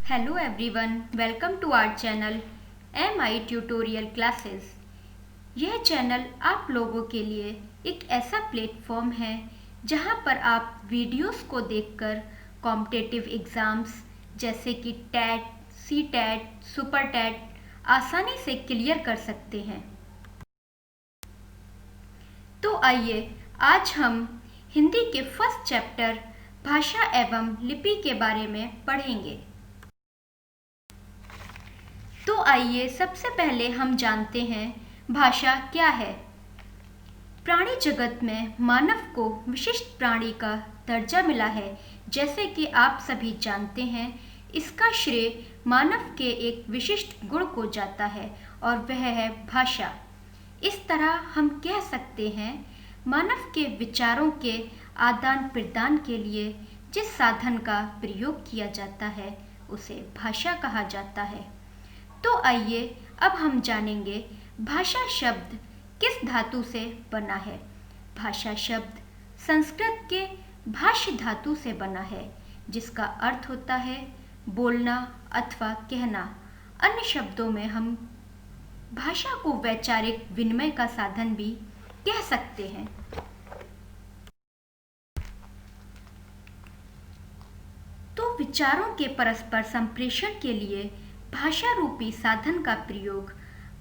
Hello everyone, welcome to our channel MI Tutorial Classes। यह channel आप लोगों के लिए एक ऐसा प्लेटफॉर्म है जहां पर आप वीडियोस को देखकर कॉम्पिटिटिव एग्ज़ाम्स जैसे कि टैट, सी टैट, सुपर टैट आसानी से क्लियर कर सकते हैं। तो आइए आज हम हिंदी के फर्स्ट चैप्टर भाषा एवं लिपि के बारे में पढ़ेंगे। तो आइए सबसे पहले हम जानते हैं भाषा क्या है। प्राणी जगत में मानव को विशिष्ट प्राणी का दर्जा मिला है। जैसे कि आप सभी जानते हैं, इसका श्रेय मानव के एक विशिष्ट गुण को जाता है और वह है भाषा। इस तरह हम कह सकते हैं मानव के विचारों के आदान प्रदान के लिए जिस साधन का प्रयोग किया जाता है उसे भाषा कहा जाता है। तो आइए अब हम जानेंगे भाषा शब्द किस धातु से बना है। भाषा शब्द संस्कृत के भाष्य धातु से बना है, जिसका अर्थ होता है बोलना अथवा कहना। अन्य शब्दों में हम भाषा को वैचारिक विनिमय का साधन भी कह सकते हैं। तो विचारों के परस्पर संप्रेषण के लिए भाषा रूपी साधन का प्रयोग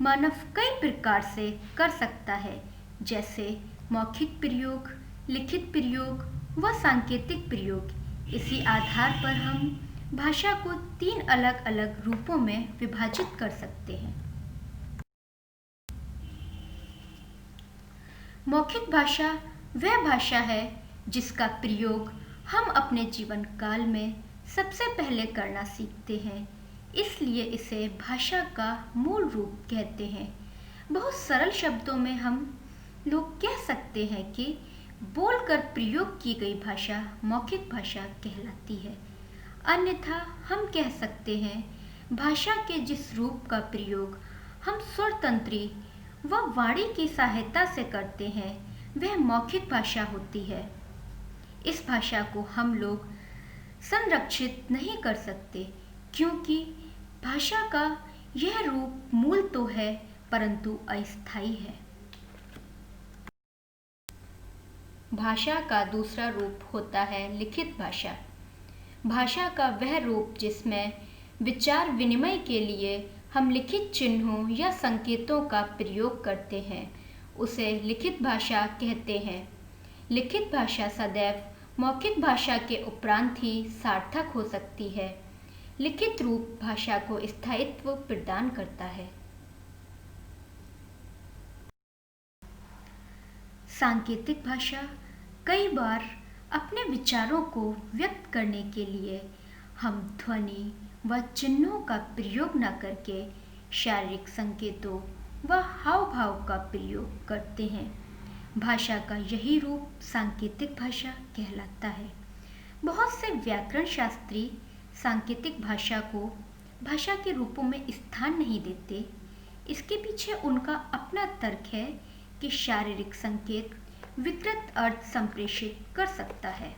मानव कई प्रकार से कर सकता है, जैसे मौखिक प्रयोग, लिखित प्रयोग व सांकेतिक प्रयोग। इसी आधार पर हम भाषा को 3 अलग अलग रूपों में विभाजित कर सकते हैं। मौखिक भाषा वह भाषा है जिसका प्रयोग हम अपने जीवन काल में सबसे पहले करना सीखते हैं, इसलिए इसे भाषा का मूल रूप कहते हैं। बहुत सरल शब्दों में हम लोग कह सकते हैं कि बोलकर प्रयोग की गई भाषा मौखिक भाषा कहलाती है। अन्यथा हम कह सकते हैं भाषा के जिस रूप का प्रयोग हम स्वरतंत्री व वाणी की सहायता से करते हैं वह मौखिक भाषा होती है। इस भाषा को हम लोग संरक्षित नहीं कर सकते, क्योंकि भाषा का यह रूप मूल तो है परंतु अस्थायी है। भाषा का दूसरा रूप होता है लिखित भाषा। भाषा का वह रूप जिसमें विचार विनिमय के लिए हम लिखित चिन्हों या संकेतों का प्रयोग करते हैं उसे लिखित भाषा कहते हैं। लिखित भाषा सदैव मौखिक भाषा के उपरांत ही सार्थक हो सकती है। लिखित रूप भाषा को स्थायित्व प्रदान करता है। सांकेतिक भाषा कई बार अपने विचारों को व्यक्त करने के लिए हम ध्वनि व चिन्हों का प्रयोग न करके शारीरिक संकेतों व हाव भाव का प्रयोग करते हैं। भाषा का यही रूप सांकेतिक भाषा कहलाता है। बहुत से व्याकरण शास्त्री सांकेतिक भाषा को भाषा के रूपों में स्थान नहीं देते। इसके पीछे उनका अपना तर्क है कि शारीरिक संकेत विकृत अर्थ संप्रेषित कर सकता है।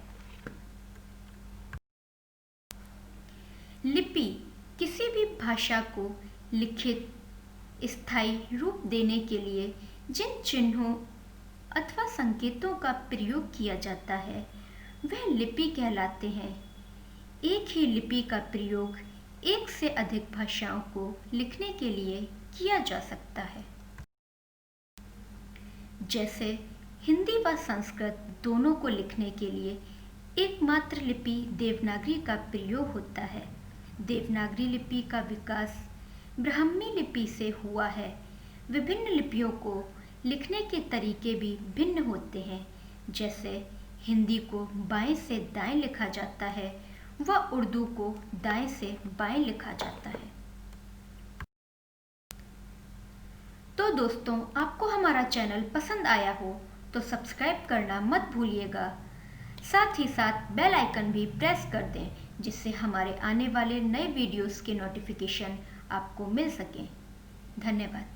लिपि किसी भी भाषा को लिखित स्थायी रूप देने के लिए जिन चिन्हों अथवा संकेतों का प्रयोग किया जाता है वह लिपि कहलाते हैं। एक ही लिपि का प्रयोग एक से अधिक भाषाओं को लिखने के लिए किया जा सकता है। जैसे हिंदी व संस्कृत दोनों को लिखने के लिए एकमात्र लिपि देवनागरी का प्रयोग होता है। देवनागरी लिपि का विकास ब्राह्मी लिपि से हुआ है। विभिन्न लिपियों को लिखने के तरीके भी भिन्न होते हैं। जैसे हिंदी को बाएं से दाएं लिखा जाता है व उर्दू को दाएं से बाएं लिखा जाता है। तो दोस्तों, आपको हमारा चैनल पसंद आया हो तो सब्सक्राइब करना मत भूलिएगा। साथ ही साथ बेल आइकन भी प्रेस कर दें, जिससे हमारे आने वाले नए वीडियोस के नोटिफिकेशन आपको मिल सकें। धन्यवाद।